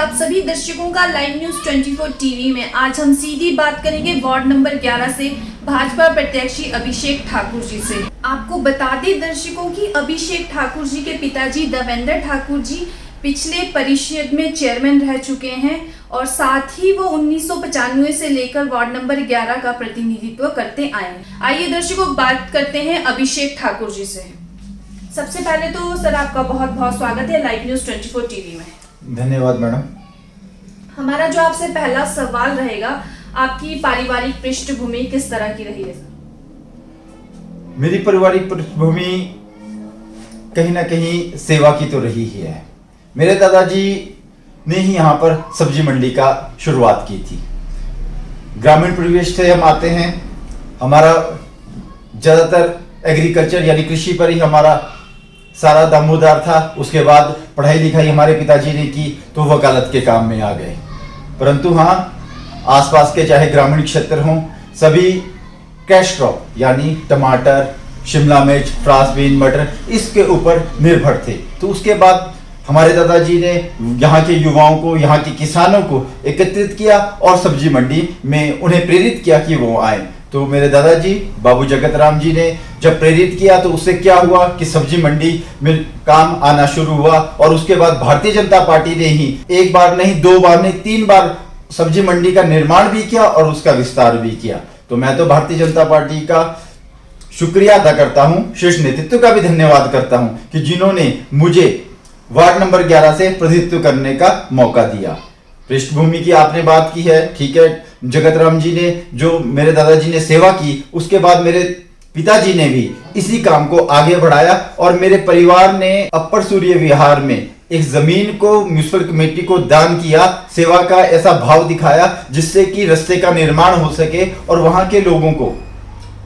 आप सभी दर्शकों का लाइव न्यूज 24 टीवी में। आज हम सीधी बात करेंगे वार्ड नंबर 11 से भाजपा प्रत्याशी अभिषेक ठाकुर जी से। आपको बता दें दर्शकों की अभिषेक ठाकुर जी के पिताजी देवेंद्र ठाकुर जी पिछले परिषद में चेयरमैन रह चुके हैं और साथ ही वो 1995 से लेकर वार्ड नंबर 11 का प्रतिनिधित्व करते आए हैं। आइए दर्शकों बात करते हैं अभिषेक ठाकुर जी से। सबसे पहले तो सर आपका बहुत बहुत स्वागत है लाइव न्यूज 24 टीवी में। धन्यवाद मैडम। हमारा जो आपसे पहला सवाल रहेगा, आपकी पारिवारिक पृष्ठभूमि किस तरह की रही है सर? मेरी पारिवारिक पृष्ठभूमि कहीं ना कहीं सेवा की तो रही ही है। मेरे दादाजी ने ही यहाँ पर सब्जी मंडी का शुरुआत की थी। ग्रामीण परिवेश से हम आते हैं, हमारा ज़्यादातर एग्रीकल्चर यानी कृषि पर ही हमारा सारा दामोदार था। उसके बाद पढ़ाई लिखाई हमारे पिताजी ने की तो वकालत के काम में आ गए। परंतु हाँ, आसपास के चाहे ग्रामीण क्षेत्र हों, सभी कैश क्रॉप यानी टमाटर, शिमला मिर्च, फ्रांस बीन, मटर इसके ऊपर निर्भर थे। तो उसके बाद हमारे दादाजी ने यहाँ के युवाओं को, यहाँ के किसानों को एकत्रित किया और सब्जी मंडी में उन्हें प्रेरित किया कि वो आए। तो मेरे दादाजी बाबू जगत राम जी ने जब प्रेरित किया तो उससे क्या हुआ कि सब्जी मंडी में काम आना शुरू हुआ और उसके बाद भारतीय जनता पार्टी ने ही एक बार नहीं, दो बार नहीं, 3 बार सब्जी मंडी का निर्माण भी किया और उसका विस्तार भी किया। तो मैं तो भारतीय जनता पार्टी का शुक्रिया अदा करता हूँ, शीर्ष नेतृत्व का भी धन्यवाद करता हूँ कि जिन्होंने मुझे वार्ड नंबर 11 से प्रतिनिधित्व करने का मौका दिया। पृष्ठभूमि की आपने बात की है, ठीक है। जगत राम जी ने जो मेरे दादाजी ने सेवा की, उसके बाद मेरे पिताजी ने भी इसी काम को आगे बढ़ाया और मेरे परिवार ने अपर सूर्य विहार में एक जमीन को म्युनिसिपल कमेटी को दान किया। सेवा का ऐसा भाव दिखाया जिससे कि रास्ते का निर्माण हो सके और वहां के लोगों को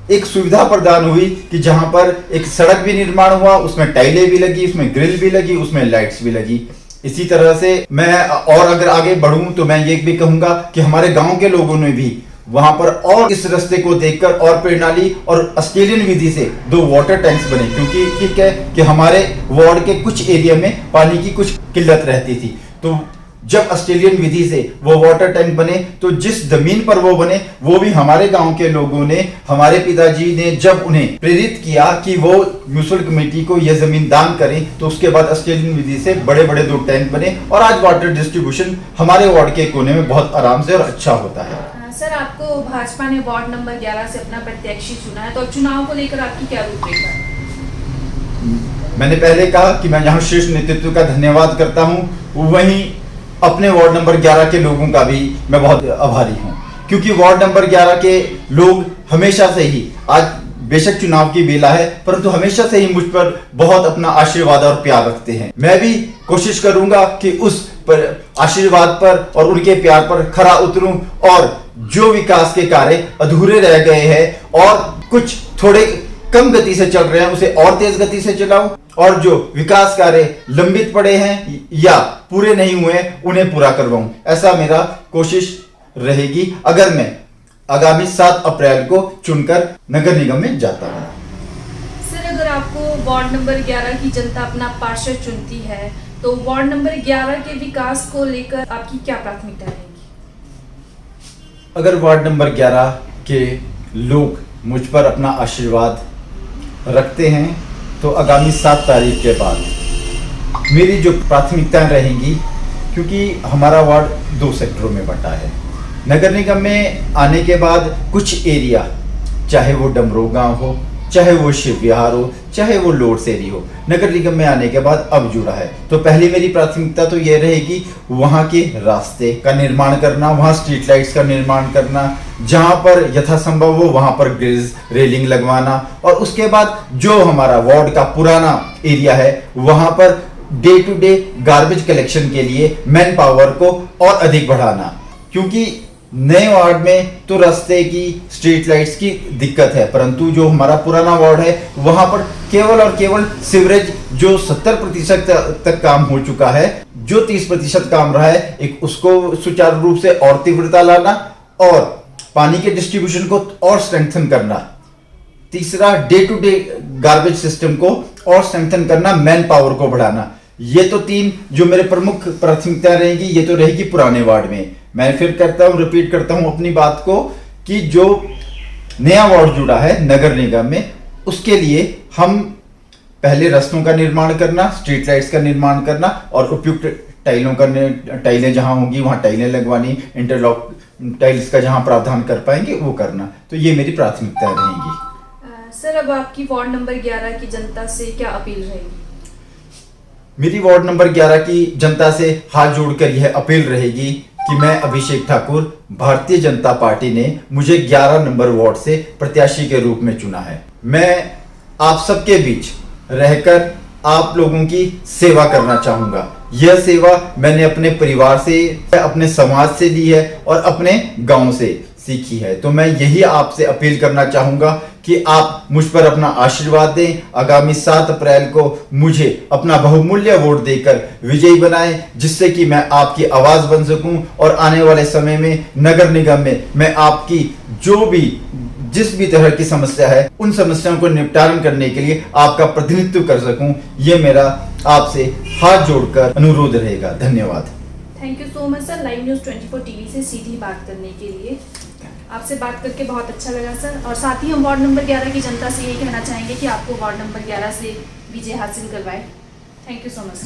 एक सुविधा प्रदान हुई कि जहां पर एक सड़क भी निर्माण हुआ, उसमें टाइलें भी लगी, उसमें ग्रिल भी लगी, उसमें लाइट्स भी लगी। इसी तरह से मैं और अगर आगे बढ़ूं तो मैं ये भी कहूंगा कि हमारे गांव के लोगों ने भी वहां पर और इस रास्ते को देखकर और प्रेरणा ली और ऑस्ट्रेलियन विधि से 2 वाटर टैंक्स बने, क्योंकि ठीक है कि हमारे वार्ड के कुछ एरिया में पानी की कुछ किल्लत रहती थी। तो जब ऑस्ट्रेलियन विधि से वो वाटर टैंक बने तो जिस जमीन पर वो बने वो भी हमारे गांव के लोगों ने, हमारे पिताजी ने जब उन्हें प्रेरित किया कि वो म्युनिसिपल कमेटी को यह जमीन दान करें, तो उसके बाद ऑस्ट्रेलियन विधि से बड़े बड़े 2 टैंक बने और आज वाटर डिस्ट्रीब्यूशन हमारे वार्ड के कोने में बहुत आराम से और अच्छा होता है। सर, आपको भाजपा ने वार्ड नंबर 11 से अपना प्रत्याशी चुना है, तो चुनाव को लेकर आपकी क्या रूपरेखा है? मैंने पहले कहा कि मैं यहाँ शीर्ष नेतृत्व का धन्यवाद करता हूँ, वहीं अपने वार्ड नंबर 11 के लोगों का भी मैं बहुत आभारी हूँ, क्योंकि वार्ड नंबर 11 के लोग हमेशा से ही, आज बेशक चुनाव की बेला है, परंतु हमेशा से ही मुझ पर बहुत अपना आशीर्वाद और प्यार रखते हैं। मैं भी कोशिश करूंगा कि उस पर आशीर्वाद पर और उनके प्यार पर खरा उतरूं और जो विकास के कार्य अधूरे रह गए हैं और कुछ थोड़े कम गति से चल रहे हैं उसे और तेज गति से चलाऊं और जो विकास कार्य लंबित पड़े हैं या पूरे नहीं हुए उन्हें पूरा करवाऊं। ऐसा मेरा कोशिश रहेगी अगर मैं आगामी 7 अप्रैल को चुनकर नगर निगम में जाता हूं। सर, अगर आपको वार्ड नंबर 11 की जनता अपना पार्षद चुनती है तो वार्ड नंबर 11 के विकास को लेकर आपकी क्या प्राथमिकता रहेगी? अगर वार्ड नंबर 11 के लोग मुझ पर अपना आशीर्वाद रखते हैं तो आगामी 7 तारीख के बाद मेरी जो प्राथमिकताएं रहेंगी, क्योंकि हमारा वार्ड 2 सेक्टरों में बंटा है। नगर निगम में आने के बाद कुछ एरिया, चाहे वो डमरो गांव हो, चाहे वो शिव विहार हो, चाहे वो लोड सेरी हो, नगर निगम में आने के बाद अब जुड़ा है। तो पहली मेरी प्राथमिकता तो ये रहेगी वहाँ के रास्ते का निर्माण करना, वहाँ स्ट्रीट लाइट्स का निर्माण करना, जहाँ पर यथासंभव हो वहाँ पर ग्रिल्स, रेलिंग लगवाना और उसके बाद जो हमारा वार्ड का पुराना एरिया है वहाँ पर day to day garbage collection के लिए मैन पावर को और अधिक बढ़ाना, क्योंकि नए वार्ड में तो रास्ते की, स्ट्रीट लाइट्स की दिक्कत है, परंतु जो हमारा पुराना वार्ड है वहां पर केवल और केवल सीवरेज जो 70% तक काम हो चुका है, जो 30% काम रहा है, एक उसको सुचारू रूप से और तीव्रता लाना और पानी के डिस्ट्रीब्यूशन को और स्ट्रेंथन करना। तीसरा, day to day garbage system को और स्ट्रेंथन करना, मैन पावर को बढ़ाना। ये तो 3 जो मेरे प्रमुख प्राथमिकता रहेगी, ये तो रहेगी पुराने वार्ड में। मैं फिर रिपीट करता हूं अपनी बात को कि जो नया वार्ड जुड़ा है नगर निगम में, उसके लिए हम पहले रास्तों का निर्माण करना, स्ट्रीट लाइट्स का निर्माण करना और उपयुक्त टाइलें जहां होंगी वहां टाइलें लगवानी, इंटरलॉक टाइल्स का जहां प्रावधान कर पाएंगे वो करना। तो ये मेरी प्राथमिकता रहेंगी। सर, अब आपकी वार्ड नंबर 11 की जनता से क्या अपील रहेगी? मेरी वार्ड नंबर 11 की जनता से हाथ जोड़कर यह अपील रहेगी कि मैं अभिषेक ठाकुर, भारतीय जनता पार्टी ने मुझे 11 नंबर वार्ड से प्रत्याशी के रूप में चुना है। मैं आप सबके बीच रहकर आप लोगों की सेवा करना चाहूंगा। यह सेवा मैंने अपने परिवार से, अपने समाज से ली है और अपने गांव से सीखी है। तो मैं यही आपसे अपील करना चाहूंगा कि आप मुझ पर अपना आशीर्वाद दें। आगामी 7 अप्रैल को मुझे अपना बहुमूल्य वोट देकर विजयी बनाएं, जिससे कि मैं आपकी आवाज बन सकूं और आने वाले समय में नगर निगम में मैं आपकी जिस भी तरह की समस्या है उन समस्याओं को निपटान करने के लिए आपका प्रतिनिधित्व कर सकूं। ये मेरा आपसे हाथ जोड़कर अनुरोध रहेगा। धन्यवाद। Thank you so much sir, live news 24 TV से सीधी बात करने के लिए। आपसे बात करके बहुत अच्छा लगा सर। और साथ ही हम वार्ड नंबर 11 की जनता से यही कहना चाहेंगे कि आपको वार्ड नंबर 11 से विजय हासिल करवाए। Thank you so much sir.